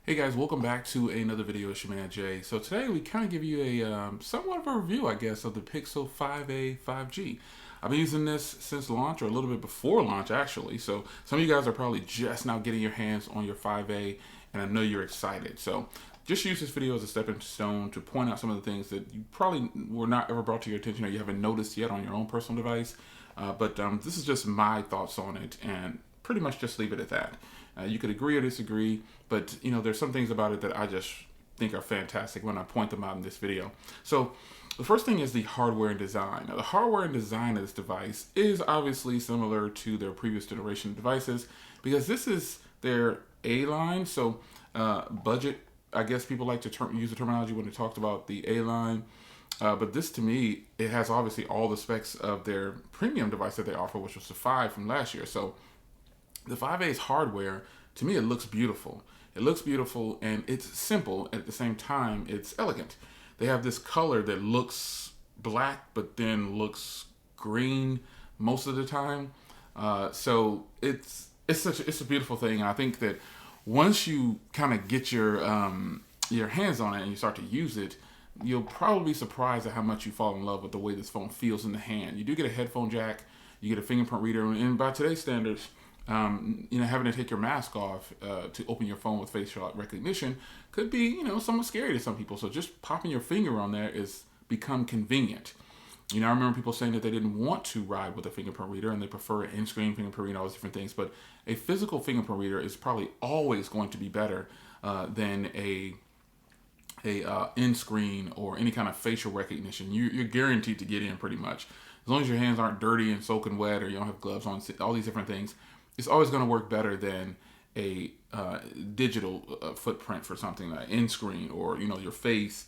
Hey guys, welcome back to another video. It's your man Jay. So today we kind of give you a somewhat of a review, I guess, of the Pixel 5a 5G. I've been using this since launch, or a little bit before launch actually. So some of you guys are probably just now getting your hands on your 5a, and I know you're excited. So just use this video as a stepping stone to point out some of the things that you probably were not ever brought to your attention or you haven't noticed yet on your own personal device. But this is just my thoughts on it, and pretty much just leave it at that. You could agree or disagree, but there's some things about it that I just think are fantastic when I point them out in this video. So the first thing is the hardware and design. Now, the hardware and design of this device is obviously similar to their previous generation of devices because this is their A line. So budget, I guess people like to use the terminology when they talked about the A line. But this, to me, it has obviously all the specs of their premium device that they offer, which was the 5 from last year. So the 5A's hardware, to me, it looks beautiful. It looks beautiful, and it's simple. At the same time, it's elegant. They have this color that looks black, but then looks green most of the time. So it's a beautiful thing. And I think that once you kind of get your hands on it and you start to use it, you'll probably be surprised at how much you fall in love with the way this phone feels in the hand. You do get a headphone jack, you get a fingerprint reader, and by today's standards, having to take your mask off to open your phone with facial recognition could be, somewhat scary to some people. So just popping your finger on there is become convenient. I remember people saying that they didn't want to ride with a fingerprint reader and they prefer an in-screen fingerprint reader, all those different things. But a physical fingerprint reader is probably always going to be better than a in-screen or any kind of facial recognition. You're guaranteed to get in pretty much. As long as your hands aren't dirty and soaking wet or you don't have gloves on, all these different things, it's always going to work better than a digital footprint for something like in-screen or, your face.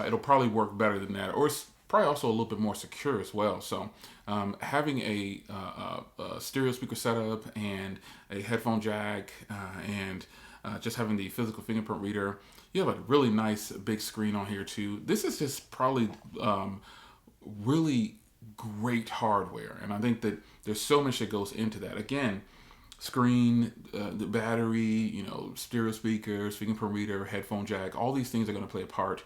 It'll probably work better than that. Or it's probably also a little bit more secure as well. So having a stereo speaker setup and a headphone jack and just having the physical fingerprint reader, you have a really nice big screen on here too. This is just probably really great hardware, and I think that there's so much that goes into that. Again, screen, the battery, stereo speakers, fingerprint reader, headphone jack, all these things are going to play a part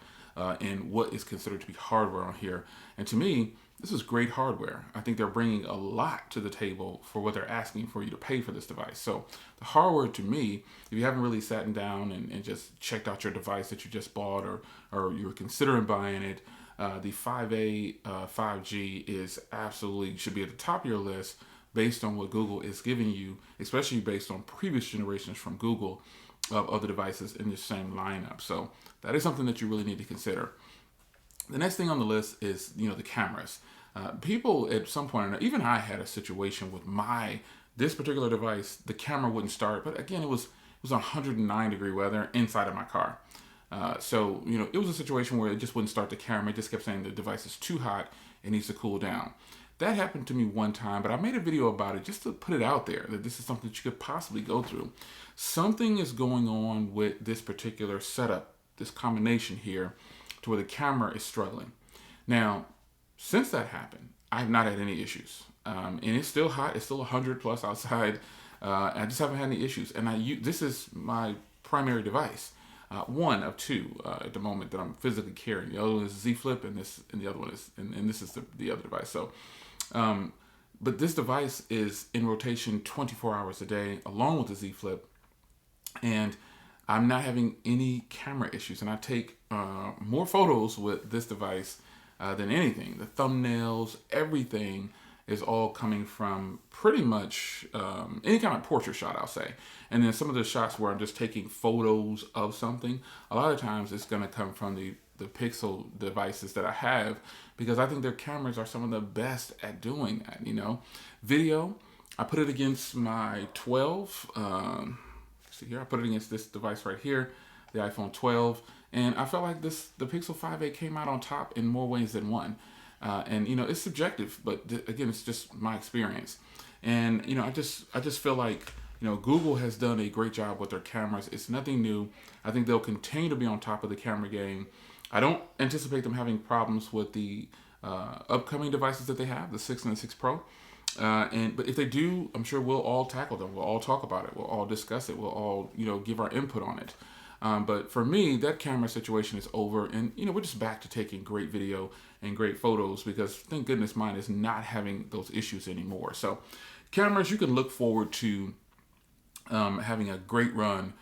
in what is considered to be hardware on here. And to me, this is great hardware. I think they're bringing a lot to the table for what they're asking for you to pay for this device. So the hardware, to me, if you haven't really sat down and just checked out your device that you just bought or you're considering buying it, the 5A 5G is absolutely should be at the top of your list based on what Google is giving you, especially based on previous generations from Google of other devices in the same lineup. So that is something that you really need to consider. The next thing on the list is, the cameras. People at some point, even I had a situation with this particular device, the camera wouldn't start, but again, it was 109-degree weather inside of my car. So it was a situation where it just wouldn't start the camera. It just kept saying the device is too hot, it needs to cool down. That happened to me one time, but I made a video about it just to put it out there that this is something that you could possibly go through. Something is going on with this particular setup, this combination here, to where the camera is struggling. Now, since that happened, I have not had any issues. And it's still hot. It's still 100 plus outside. I just haven't had any issues. And this is my primary device. One of two at the moment that I'm physically carrying. The other one is Z Flip, and the other one is, and this is the other device. So, but this device is in rotation 24 hours a day, along with the Z Flip, and I'm not having any camera issues. And I take more photos with this device than anything. The thumbnails, everything is all coming from pretty much any kind of portrait shot, I'll say. And then some of the shots where I'm just taking photos of something, a lot of times it's going to come from the Pixel devices that I have, because I think their cameras are some of the best at doing that. Video, I put it against my 12. See here, I put it against this device right here, the iPhone 12, and I felt like the Pixel 5a came out on top in more ways than one. And it's subjective, but again, it's just my experience. And I just feel like Google has done a great job with their cameras. It's nothing new. I think they'll continue to be on top of the camera game. I don't anticipate them having problems with the upcoming devices that they have, the 6 and the 6 Pro. But if they do, I'm sure we'll all tackle them. We'll all talk about it. We'll all discuss it. We'll all give our input on it. But for me, that camera situation is over, and we're just back to taking great video and great photos, because thank goodness mine is not having those issues anymore. So cameras, you can look forward to having a great run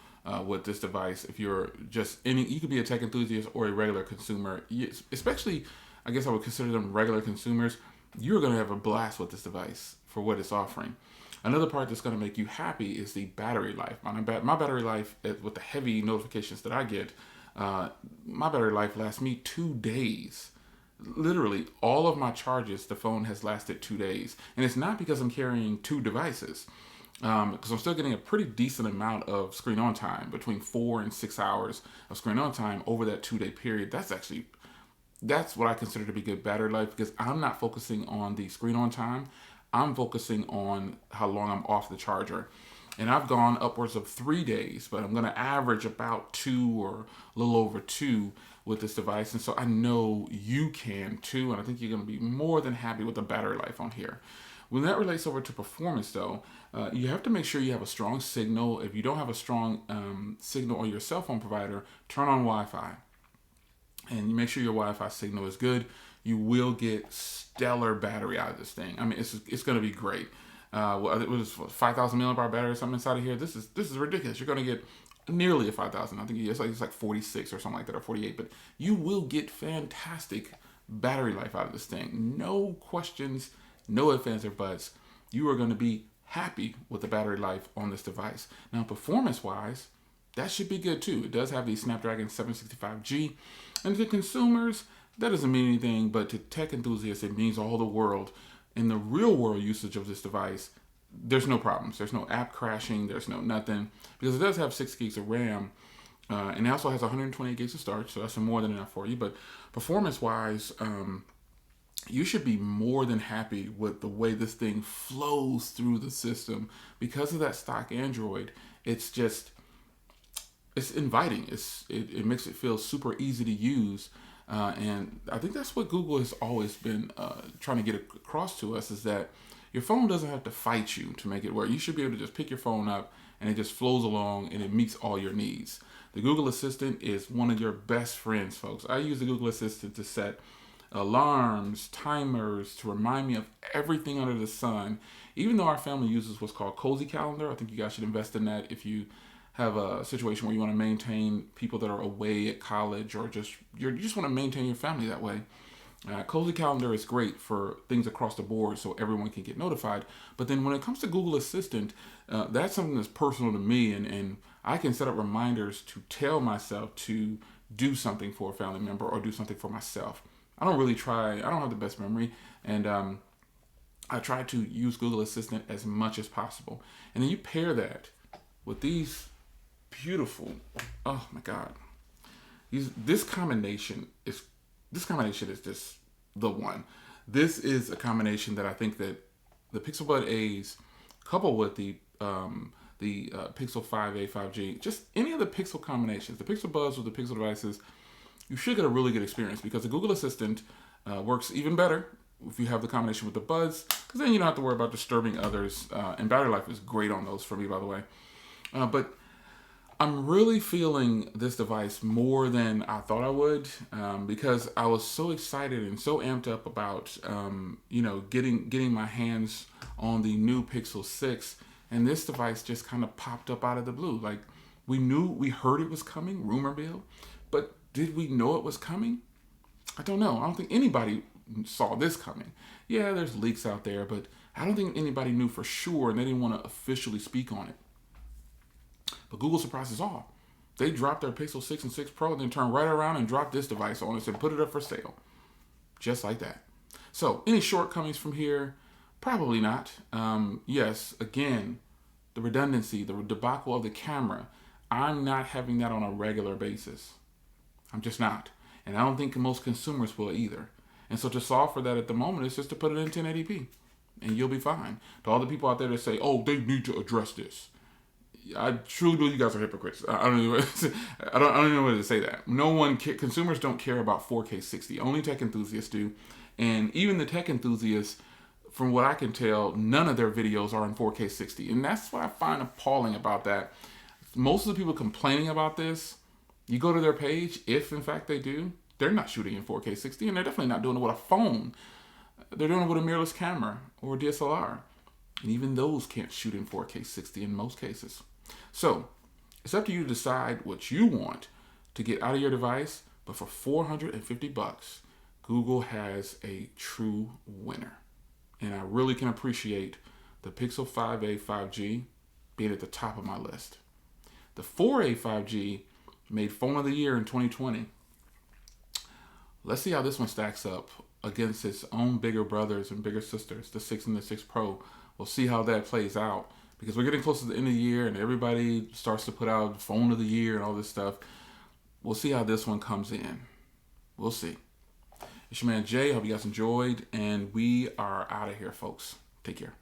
with this device. If you're you could be a tech enthusiast or a regular consumer, especially, I guess I would consider them regular consumers. You're going to have a blast with this device for what it's offering. Another part that's going to make you happy is the battery life. My battery life, with the heavy notifications that I get, my battery life lasts me 2 days. Literally, all of my charges, the phone has lasted 2 days. And it's not because I'm carrying 2 devices, because I'm still getting a pretty decent amount of screen on time, between 4 and 6 hours of screen on time over that 2-day period. That's what I consider to be good battery life, because I'm not focusing on the screen on time. I'm focusing on how long I'm off the charger. And I've gone upwards of 3 days, but I'm going to average about 2 or a little over 2 with this device. And so I know you can too, and I think you're going to be more than happy with the battery life on here. When that relates over to performance, though, you have to make sure you have a strong signal. If you don't have a strong signal on your cell phone provider, turn on Wi-Fi. And you make sure your Wi-Fi signal is good. You will get stellar battery out of this thing. I mean, it's going to be great. It was 5,000 milliamp battery or something inside of here. This is ridiculous. You're going to get nearly a 5,000. I think it's like 46 or something like that, or 48. But you will get fantastic battery life out of this thing. No questions, no ifs, ands, or buts. You are going to be happy with the battery life on this device. Now, performance-wise, that should be good too. It does have the Snapdragon 765G. And to consumers, that doesn't mean anything, but to tech enthusiasts, it means all the world. In the real world usage of this device, there's no problems. There's no app crashing. There's no nothing, because it does have 6 gigs of RAM, and it also has 128 gigs of storage, so that's more than enough for you. But performance-wise, you should be more than happy with the way this thing flows through the system. Because of that stock Android, it's inviting. It makes it feel super easy to use. And I think that's what Google has always been trying to get across to us, is that your phone doesn't have to fight you to make it work. You should be able to just pick your phone up and it just flows along and it meets all your needs. The Google Assistant is one of your best friends, folks. I use the Google Assistant to set alarms, timers, to remind me of everything under the sun. Even though our family uses what's called Cozy Calendar, I think you guys should invest in that if you have a situation where you want to maintain people that are away at college, or you just want to maintain your family that way. Cozy Calendar is great for things across the board so everyone can get notified. But then when it comes to Google Assistant, that's something that's personal to me, and I can set up reminders to tell myself to do something for a family member or do something for myself. I don't have the best memory, and I try to use Google Assistant as much as possible. And then you pair that with these beautiful, oh my God, this combination is just the one. This is a combination that I think that the Pixel Bud A's, coupled with the Pixel 5a, 5G, just any of the Pixel combinations, the Pixel Buds with the Pixel devices, you should get a really good experience, because the Google Assistant works even better if you have the combination with the Buds, because then you don't have to worry about disturbing others, and battery life is great on those for me, by the way. But I'm really feeling this device more than I thought I would, because I was so excited and so amped up about getting my hands on the new Pixel 6, and this device just kind of popped up out of the blue. Like, we heard it was coming, rumor mill, but did we know it was coming? I don't know. I don't think anybody saw this coming. Yeah, there's leaks out there, but I don't think anybody knew for sure, and they didn't want to officially speak on it. But Google surprises all. They dropped their Pixel 6 and 6 Pro and then turned right around and dropped this device on us and put it up for sale. Just like that. So, any shortcomings from here? Probably not. Yes, again, the redundancy, the debacle of the camera. I'm not having that on a regular basis. I'm just not. And I don't think most consumers will either. And so to solve for that at the moment is just to put it in 1080p. And you'll be fine. To all the people out there that say, oh, they need to address this, I truly believe you guys are hypocrites. I don't know what to say that. Consumers don't care about 4K 60. Only tech enthusiasts do. And even the tech enthusiasts, from what I can tell, none of their videos are in 4K 60. And that's what I find appalling about that. Most of the people complaining about this You go to their page, if in fact they do, they're not shooting in 4K 60, and they're definitely not doing it with a phone. They're doing it with a mirrorless camera or a DSLR. And even those can't shoot in 4K 60 in most cases. So it's up to you to decide what you want to get out of your device. But for $450, Google has a true winner. And I really can appreciate the Pixel 5a 5G being at the top of my list. The 4a 5G made Phone of the Year in 2020. Let's see how this one stacks up against its own bigger brothers and bigger sisters, the 6 and the 6 Pro. We'll see how that plays out because we're getting close to the end of the year and everybody starts to put out Phone of the Year and all this stuff. We'll see how this one comes in. We'll see. It's your man Jay. Hope you guys enjoyed, and we are out of here, folks. Take care.